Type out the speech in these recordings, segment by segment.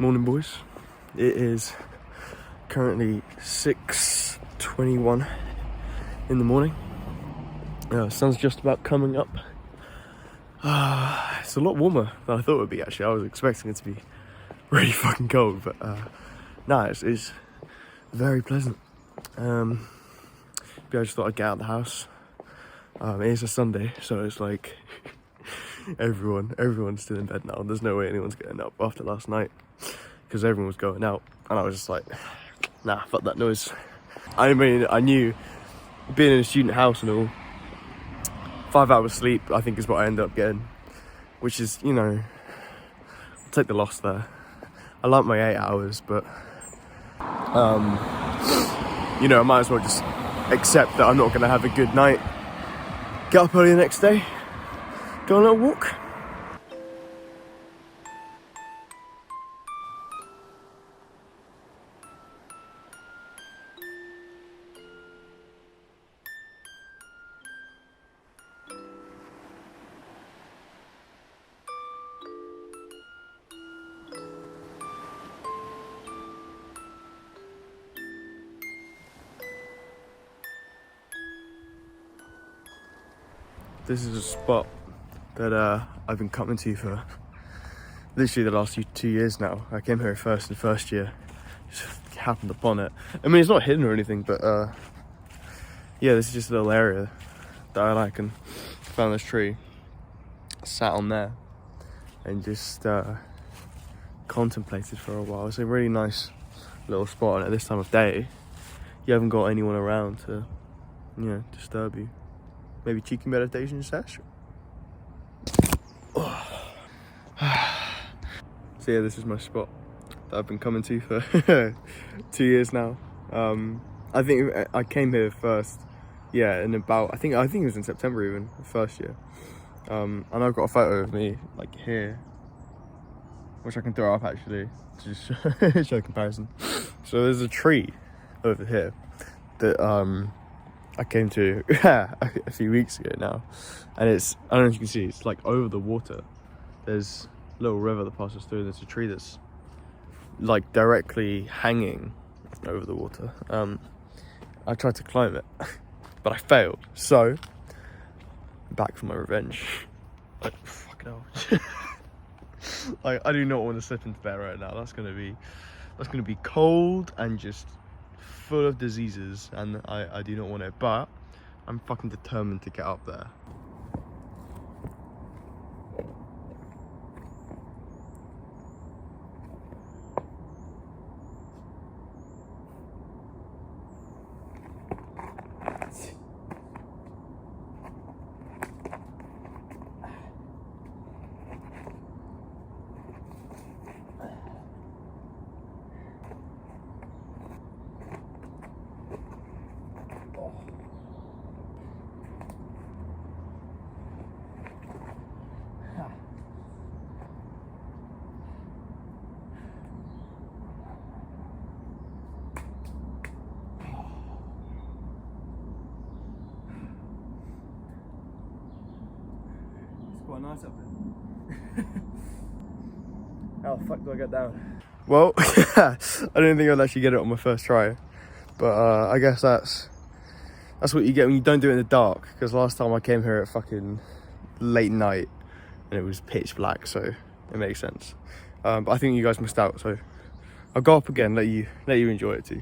Morning, boys. It is currently 6:21 in the morning. Sun's just about coming up. It's a lot warmer than I thought it would be, actually. I was expecting it to be really fucking cold, but it's very pleasant. I just thought I'd get out of the house. It is a Sunday, so it's like everyone's still in bed now. There's no way anyone's getting up after last night because everyone was going out, and I was just like, nah, fuck that noise. I mean, I knew being in a student house and all, 5 hours sleep I think is what I end up getting, which is, I'll take the loss there. I like my 8 hours, but I might as well just accept that I'm not going to have a good night. Get up early the next day, go on a little walk. This is a spot that I've been coming to for literally the last 2 years now. I came here first in first year, just happened upon it. I mean, it's not hidden or anything, but yeah, this is just a little area that I like, and found this tree, sat on there, and just contemplated for a while. It's a really nice little spot, and at this time of day, you haven't got anyone around to, disturb you. Maybe cheeky meditation session. So yeah, this is my spot that I've been coming to for 2 years now. I think I came here first, in about, I think it was in September even, the first year. And I've got a photo of me, like here, which I can throw up actually, to just show comparison. So there's a tree over here that I came to a few weeks ago now, and it's, I don't know if you can see, it's like over the water. There's a little river that passes through, and there's a tree that's like directly hanging over the water. I tried to climb it, but I failed, so I'm back for my revenge. Like, fucking hell. Like, I do not want to slip into there right now. That's gonna be cold and just full of diseases, and I do not want it, but I'm fucking determined to get up there. Quite nice up there. How the fuck do I get down? Well, I didn't think I'd actually get it on my first try, but I guess that's what you get when you don't do it in the dark, because last time I came here at fucking late night and it was pitch black, so it makes sense. But I think you guys missed out, so I'll go up again, let you enjoy it too.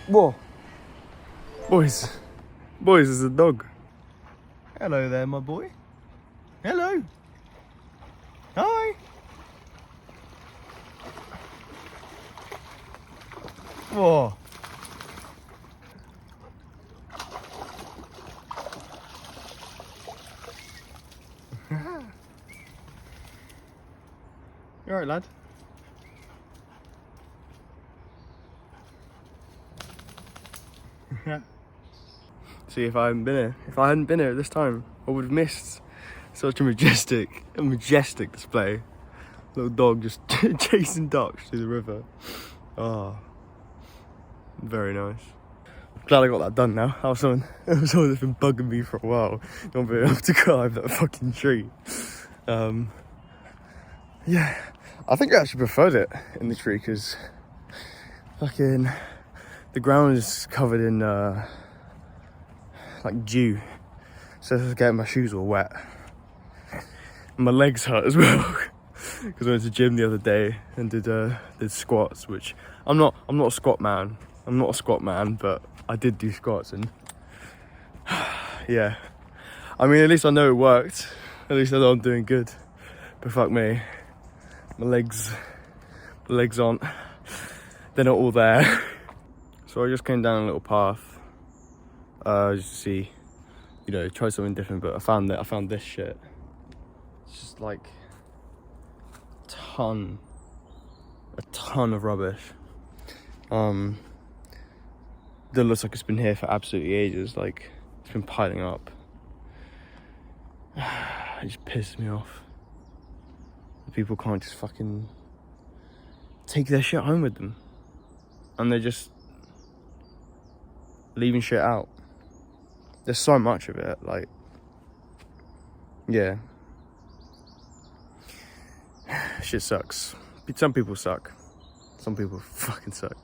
Whoa. Boys, there's a dog. Hello there, my boy. Hello. Hi. Whoa. You alright, lad? See, if I hadn't been here at this time, I would have missed such a majestic display. Little dog just chasing ducks through the river. Oh, very nice. Glad I got that done now. That was something that's been bugging me for a while. Not being able to climb that fucking tree. Yeah, I think I actually preferred it in the tree because fucking the ground is covered in like dew, so I was getting my shoes all wet. My legs hurt as well because I went to the gym the other day and did squats, which I'm not a squat man. I'm not a squat man, but I did do squats and yeah. I mean, at least I know it worked. At least I know I'm doing good. But fuck me, my legs aren't. They're not all there. So I just came down a little path, just to see, you know, try something different. But I found this shit. It's just like a ton of rubbish. That looks like it's been here for absolutely ages. Like, it's been piling up. It just pisses me off. People can't just fucking take their shit home with them, and they're just leaving shit out. There's so much of it, like, yeah. Shit sucks. Some people suck. Some people fucking suck.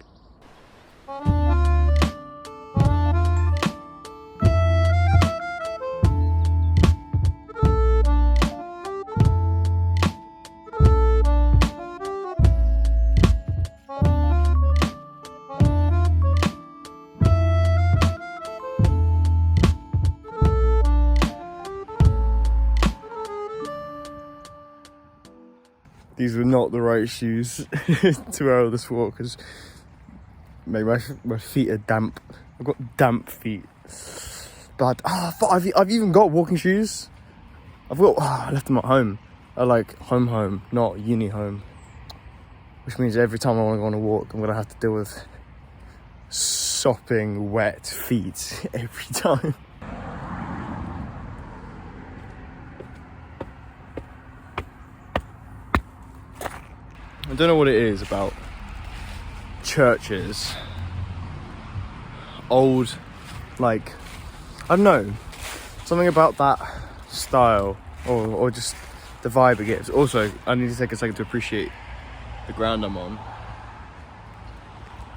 These were not the right shoes to wear on this walk because maybe my feet are damp. I've got damp feet. But I've even got walking shoes. I left them at home. I like home, not uni home. Which means every time I want to go on a walk, I'm gonna have to deal with sopping wet feet every time. I don't know what it is about churches, old, like, I don't know, something about that style or just the vibe it gives. Also, I need to take a second to appreciate the ground I'm on.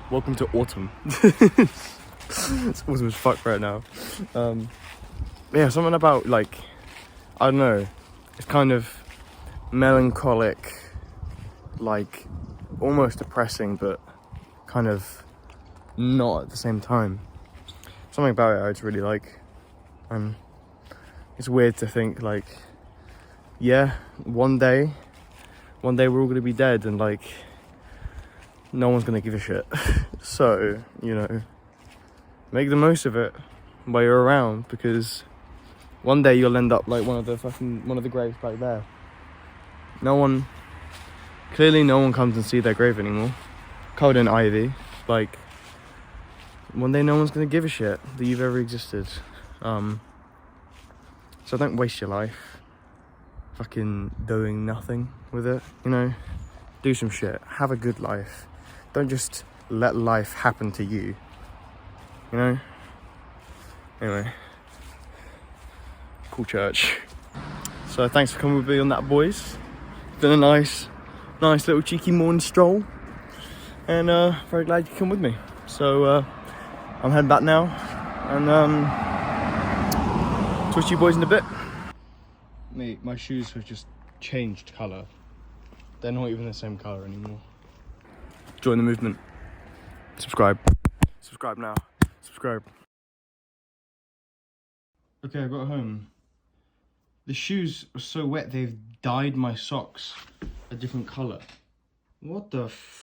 Welcome to autumn. It's autumn as fuck right now. Yeah, something about, like, I don't know, it's kind of melancholic, like almost depressing, but kind of not at the same time. Something about it I just really like. It's weird to think, like, yeah, one day we're all gonna be dead and like no one's gonna give a shit. So, you know, make the most of it while you're around, because one day you'll end up like one of the graves back there. Clearly no one comes and see their grave anymore, covered in ivy. Like, one day no one's gonna give a shit that you've ever existed. So don't waste your life fucking doing nothing with it, you know? Do some shit, have a good life. Don't just let life happen to you, you know? Anyway, cool church. So thanks for coming with me on that, boys. Been a nice little cheeky morning stroll, and very glad you come with me. So I'm heading back now, and talk to you boys in a bit. Mate, my shoes have just changed colour. They're not even the same colour anymore. Join the movement. Subscribe now. Subscribe. Okay, I got home. The shoes are so wet they've dyed my socks a different colour. What the